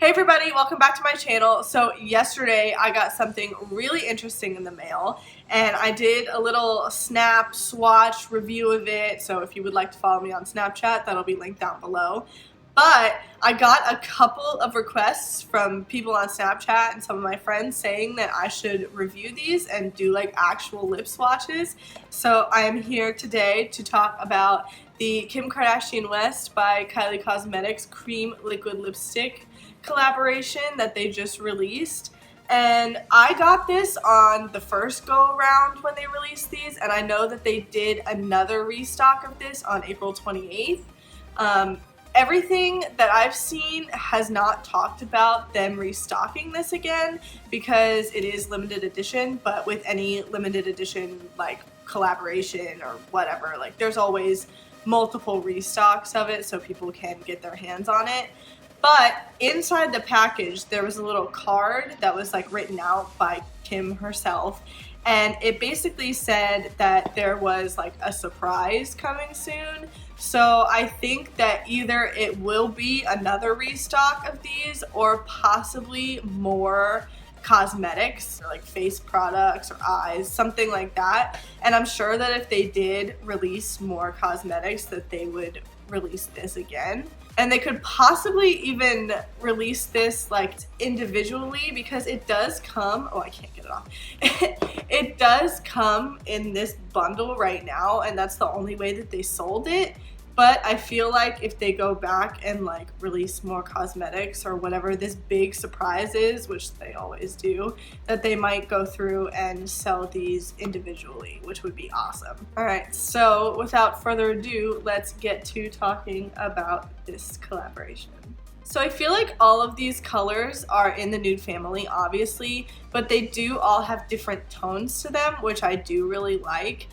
Hey everybody, welcome back to my channel. So yesterday I got something really interesting in the mail and I did a little snap swatch review of it. So if you would like to follow me on Snapchat, that'll be linked down below. But I got a couple of requests from people on Snapchat and some of my friends saying that I should review these and do like actual lip swatches. So I am here today to talk about the Kim Kardashian West by Kylie Cosmetics Cream Liquid Lipstick collaboration that they just released. And I got this on the first go around when they released these, and I know that they did another restock of this on April 28th. Everything that I've seen has not talked about them restocking this again because it is limited edition, but with any limited edition like collaboration or whatever, like there's always multiple restocks of it so people can get their hands on it. But inside the package there was a little card that was like written out by Kim herself, and it basically said that there was like a surprise coming soon. So I think that either it will be another restock of these or possibly more cosmetics or like face products or eyes, something like that. And I'm sure that if they did release more cosmetics that they would release this again. And they could possibly even release this like individually because it does come, oh I can't get it off. It does come in this bundle right now, and that's the only way that they sold it. But I feel like if they go back and like release more cosmetics or whatever this big surprise is, which they always do, that they might go through and sell these individually, which would be awesome. All right, so without further ado, let's get to talking about this collaboration. So I feel like all of these colors are in the nude family, obviously, but they do all have different tones to them, which I do really like.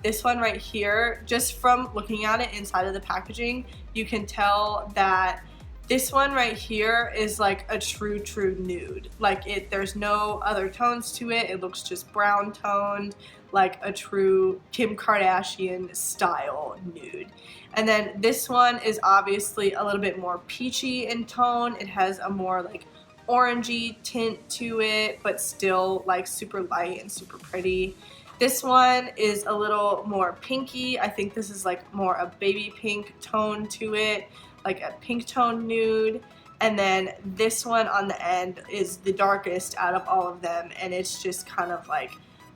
This one right here, just from looking at it inside of the packaging, you can tell that this one right here is like a true nude. Like there's no other tones to it. It looks just brown toned, like a true Kim Kardashian style nude. And then this one is obviously a little bit more peachy in tone. It has a more like orangey tint to it, but still like super light and super pretty. This one is a little more pinky. I think this is like more a baby pink tone to it, like a pink tone nude. And then this one on the end is the darkest out of all of them, and it's just kind of like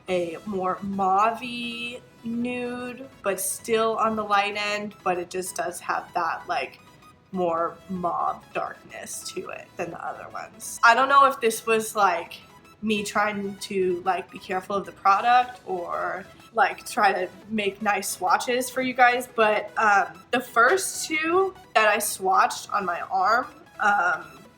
a more mauve-y nude, but still on the light end, but it just does have that like more mauve darkness to it than the other ones. I don't know if this was like me trying to like be careful of the product or like try to make nice swatches for you guys, but the first two that I swatched on my arm,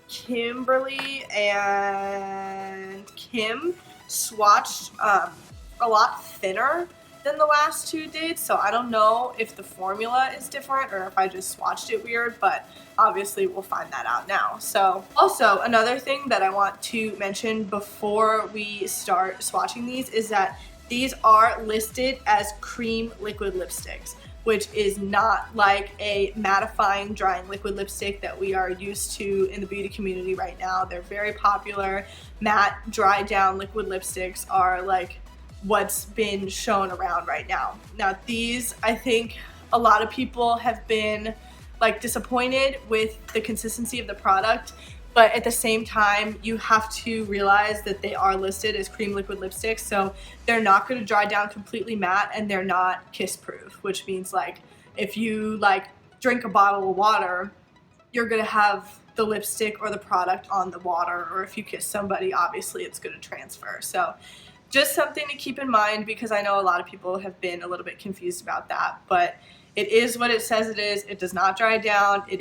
Kimberly and Kim, swatched a lot thinner than the last two did, so I don't know if the formula is different or if I just swatched it weird, but obviously we'll find that out now. So also another thing that I want to mention before we start swatching these is that these are listed as cream liquid lipsticks, which is not like a mattifying drying liquid lipstick that we are used to in the beauty community right now. They're very popular. Matte dry down liquid lipsticks are like what's been shown around right now. Now these, I think a lot of people have been like disappointed with the consistency of the product, but at the same time you have to realize that they are listed as cream liquid lipsticks, so they're not going to dry down completely matte and they're not kiss proof, which means like if you like drink a bottle of water, you're going to have the lipstick or the product on the water, or if you kiss somebody, obviously it's going to transfer. So just something to keep in mind because I know a lot of people have been a little bit confused about that, but it is what it says it is. It does not dry down. It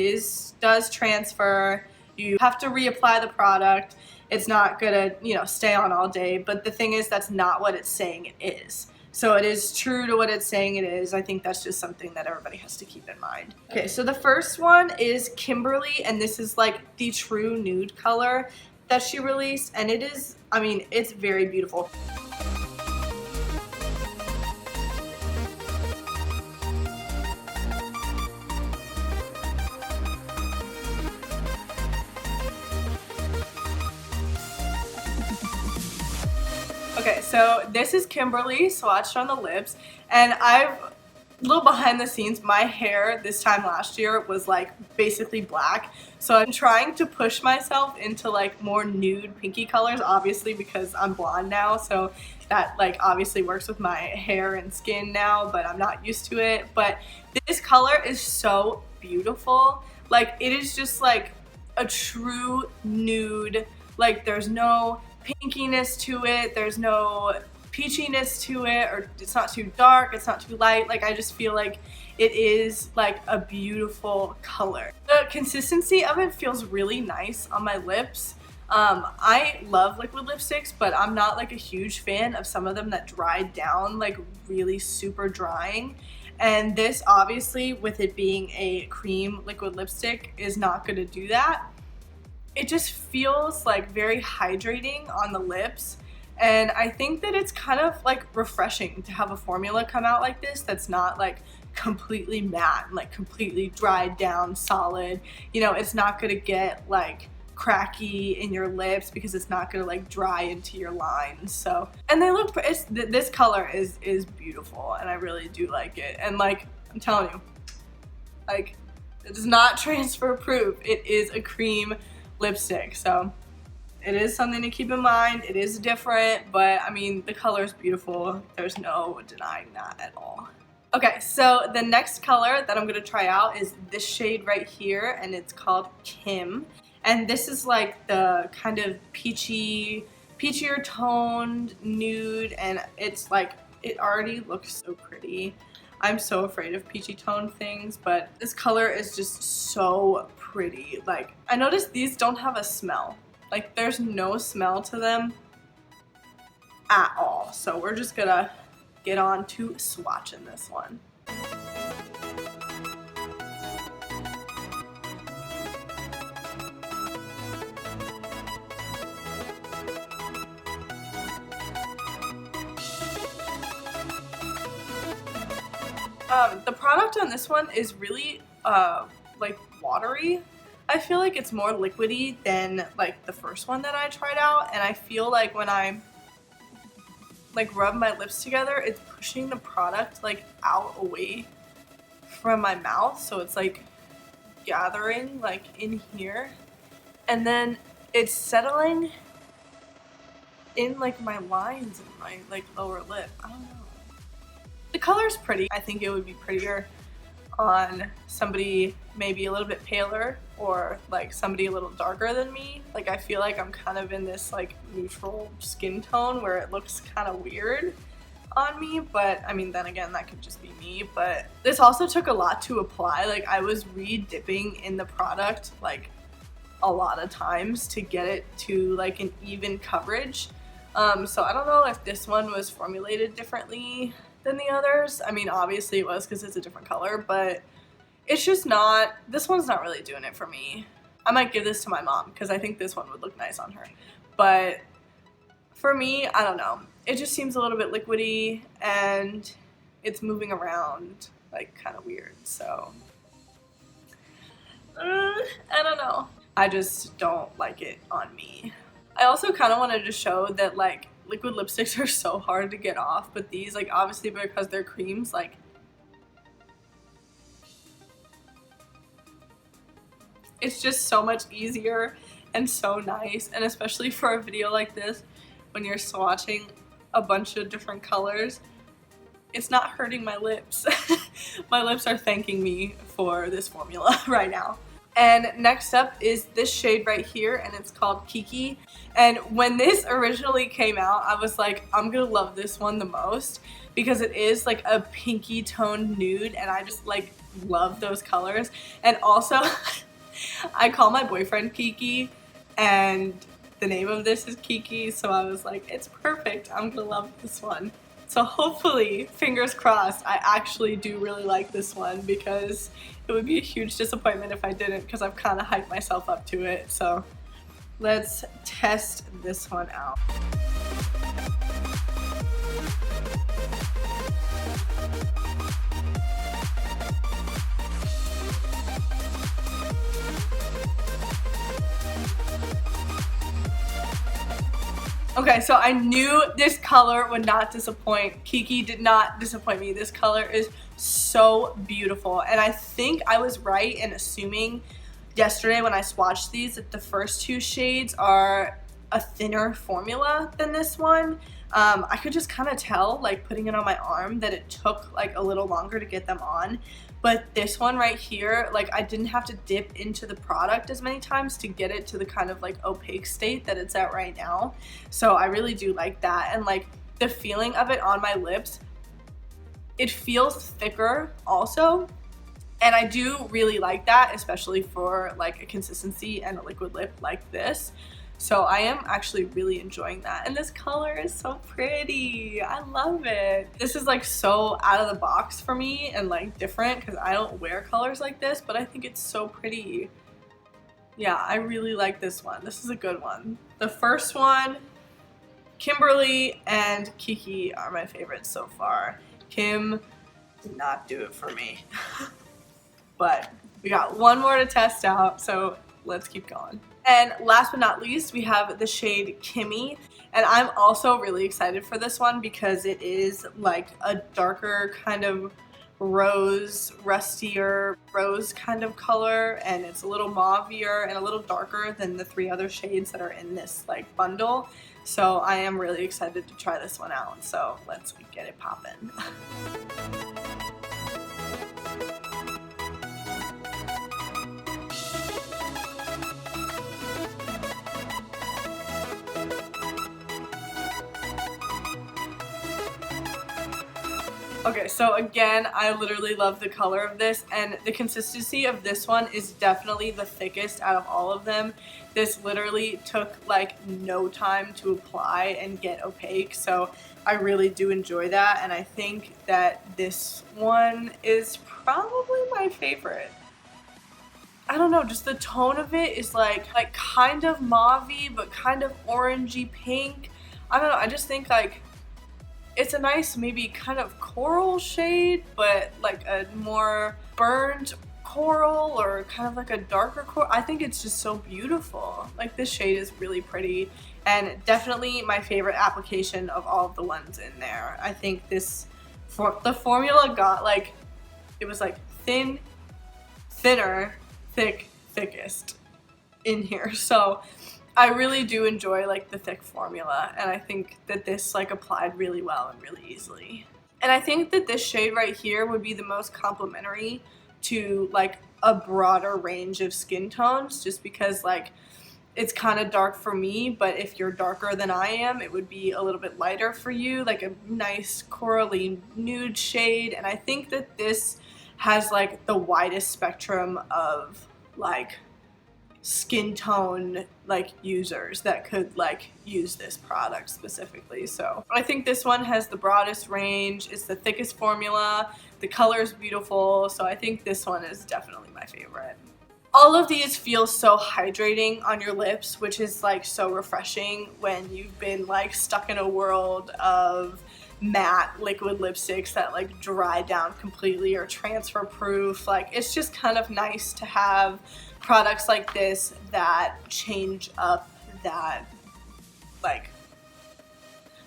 does transfer. You have to reapply the product. It's not gonna, stay on all day, but the thing is that's not what it's saying it is. So it is true to what it's saying it is. I think that's just something that everybody has to keep in mind. Okay, so the first one is Kimberly, and this is like the true nude color that she released, and it is, it's very beautiful. Okay, so this is Kimberly swatched on the lips, and a little behind the scenes, my hair this time last year was like basically black, so I'm trying to push myself into like more nude pinky colors, obviously because I'm blonde now, so that like obviously works with my hair and skin now, but I'm not used to it. But this color is so beautiful. Like, it is just like a true nude. Like, there's no pinkiness to it, there's no peachiness to it, or it's not too dark, it's not too light. Like, I just feel like it is like a beautiful color. The consistency of it feels really nice on my lips. I love liquid lipsticks, but I'm not like a huge fan of some of them that dry down like really super drying. And this, obviously, with it being a cream liquid lipstick, is not going to do that. It just feels like very hydrating on the lips, and I think that it's kind of like refreshing to have a formula come out like this that's not like completely matte and like completely dried down solid. You know, it's not going to get like cracky in your lips because it's not going to like dry into your lines. So, and they look, this color is beautiful, and I really do like it. And like, I'm telling you, like, it does not transfer proof. It is a cream lipstick, so it is something to keep in mind. It is different, but I mean, the color is beautiful. There's no denying that at all. Okay, so the next color that I'm going to try out is this shade right here, and it's called Kim. And this is like the kind of peachier toned nude, and it's like, it already looks so pretty. I'm so afraid of peachy toned things, but this color is just so pretty. Like, I noticed these don't have a smell. Like, there's no smell to them at all. So we're just gonna get on to swatching this one. The product on this one is really like watery. I feel like it's more liquidy than like the first one that I tried out, and I feel like when I like rub my lips together, it's pushing the product like out away from my mouth, so it's like gathering like in here, and then it's settling in like my lines in my like lower lip. I don't know. The color's pretty. I think it would be prettier on somebody maybe a little bit paler, or like somebody a little darker than me. Like, I feel like I'm kind of in this like neutral skin tone where it looks kind of weird on me, but I mean, then again, that could just be me. But this also took a lot to apply. Like, I was re-dipping in the product like a lot of times to get it to like an even coverage. So I don't know if this one was formulated differently than the others. I mean, obviously it was because it's a different color, but it's just not, this one's not really doing it for me. I might give this to my mom because I think this one would look nice on her. But for me, I don't know. It just seems a little bit liquidy, and it's moving around like kind of weird. So I don't know. I just don't like it on me. I also kind of wanted to show that like liquid lipsticks are so hard to get off, but these, like, obviously because they're creams, like, it's just so much easier and so nice. And especially for a video like this, when you're swatching a bunch of different colors, it's not hurting my lips. My lips are thanking me for this formula right now. And next up is this shade right here, and it's called Kiki. And when this originally came out, I was like, I'm gonna love this one the most because it is like a pinky toned nude, and I just like love those colors. And also, I call my boyfriend Kiki, and the name of this is Kiki, so I was like, it's perfect, I'm gonna love this one. So hopefully, fingers crossed, I actually do really like this one, because it would be a huge disappointment if I didn't, because I've kind of hyped myself up to it. So let's test this one out. Okay, so I knew this color would not disappoint. Kiki did not disappoint me. This color is so beautiful. And I think I was right in assuming yesterday when I swatched these that the first two shades are a thinner formula than this one. I could just kind of tell, like putting it on my arm, that it took like a little longer to get them on. But this one right here, like I didn't have to dip into the product as many times to get it to the kind of like opaque state that it's at right now. So I really do like that. And like the feeling of it on my lips, it feels thicker also. And I do really like that, especially for like a consistency and a liquid lip like this. So I am actually really enjoying that. And this color is so pretty. I love it. This is like so out of the box for me and like different because I don't wear colors like this, but I think it's so pretty. Yeah, I really like this one. This is a good one. The first one, Kimberly and Kiki are my favorites so far. Kim did not do it for me. But we got one more to test out, so let's keep going. And last but not least, we have the shade Kimmy. And I'm also really excited for this one because it is like a darker kind of rose, rustier rose kind of color. And it's a little mauvier and a little darker than the three other shades that are in this like bundle. So I am really excited to try this one out. So let's get it poppin'. Okay, so again, I literally love the color of this, and the consistency of this one is definitely the thickest out of all of them. This literally took like no time to apply and get opaque, so I really do enjoy that, and I think that this one is probably my favorite. I don't know, just the tone of it is like kind of mauve-y, but kind of orangey pink. I don't know, I just think like it's a nice maybe kind of coral shade, but like a more burnt coral or kind of like a darker coral. I think it's just so beautiful. Like this shade is really pretty and definitely my favorite application of all of the ones in there. I think this, the formula got like, it was like thin, thinner, thick, thickest in here. So I really do enjoy like the thick formula, and I think that this like applied really well and really easily. And I think that this shade right here would be the most complementary to like a broader range of skin tones, just because like it's kind of dark for me, but if you're darker than I am, it would be a little bit lighter for you, like a nice corally nude shade. And I think that this has like the widest spectrum of like skin tone like users that could like use this product specifically. So I think this one has the broadest range, it's the thickest formula, the color is beautiful, so I think this one is definitely my favorite. All of these feel so hydrating on your lips, which is like so refreshing when you've been like stuck in a world of matte liquid lipsticks that like dry down completely or transfer proof. Like it's just kind of nice to have products like this that change up that like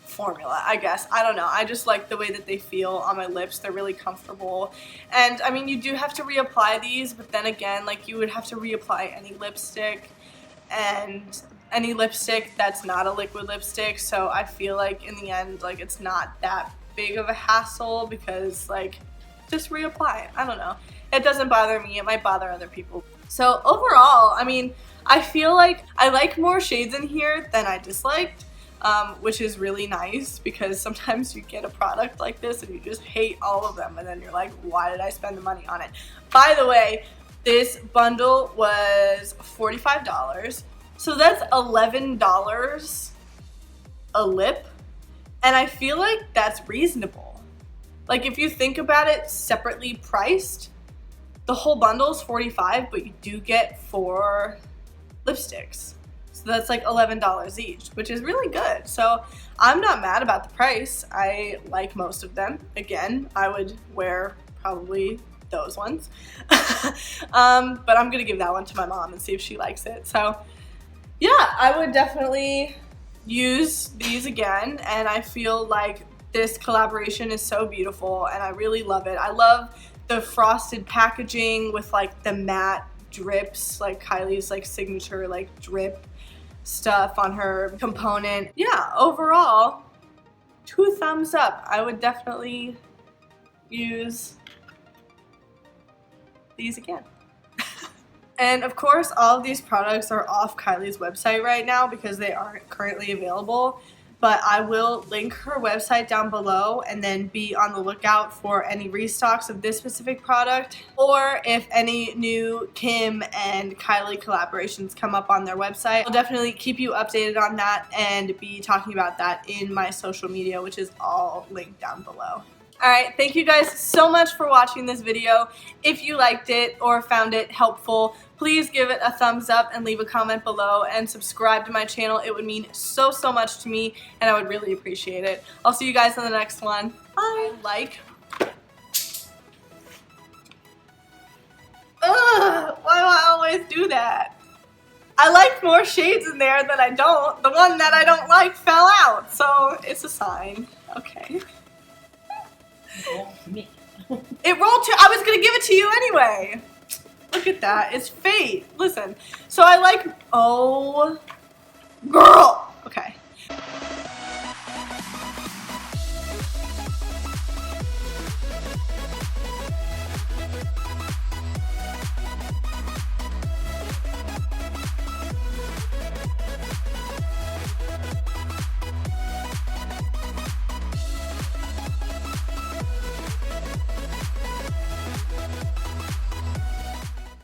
formula, I guess. I don't know, I just like the way that they feel on my lips. They're really comfortable, and I mean you do have to reapply these, but then again like you would have to reapply any lipstick, and any lipstick that's not a liquid lipstick, so I feel like in the end like it's not that big of a hassle because like just reapply. I don't know, it doesn't bother me, it might bother other people. So overall, I mean, I feel like I like more shades in here than I disliked, which is really nice because sometimes you get a product like this and you just hate all of them and then you're like, why did I spend the money on it? By the way, this bundle was $45, so that's $11 a lip, and I feel like that's reasonable. Like if you think about it separately priced, the whole bundle is $45, but you do get 4 lipsticks. So that's like $11 each, which is really good. So I'm not mad about the price. I like most of them. Again, I would wear probably those ones. But I'm gonna give that one to my mom and see if she likes it. So yeah, I would definitely use these again, and I feel like this collaboration is so beautiful and I really love it. I love the frosted packaging with like the matte drips, like Kylie's like signature like drip stuff on her component. Yeah, overall 2 thumbs up. I would definitely use these again. And of course, all of these products are off Kylie's website right now because they aren't currently available, but I will link her website down below and then be on the lookout for any restocks of this specific product, or if any new Kim and Kylie collaborations come up on their website. I'll definitely keep you updated on that and be talking about that in my social media, which is all linked down below. Alright, thank you guys so much for watching this video. If you liked it or found it helpful, please give it a thumbs up and leave a comment below and subscribe to my channel. It would mean so much to me and I would really appreciate it. I'll see you guys in the next one. Bye! Ugh, why do I always do that? I like more shades in there than I don't. The one that I don't like fell out, so it's a sign. Okay. It rolled to, I was gonna give it to you anyway. Look at that, it's fate. Listen, so I like, oh, girl. Okay.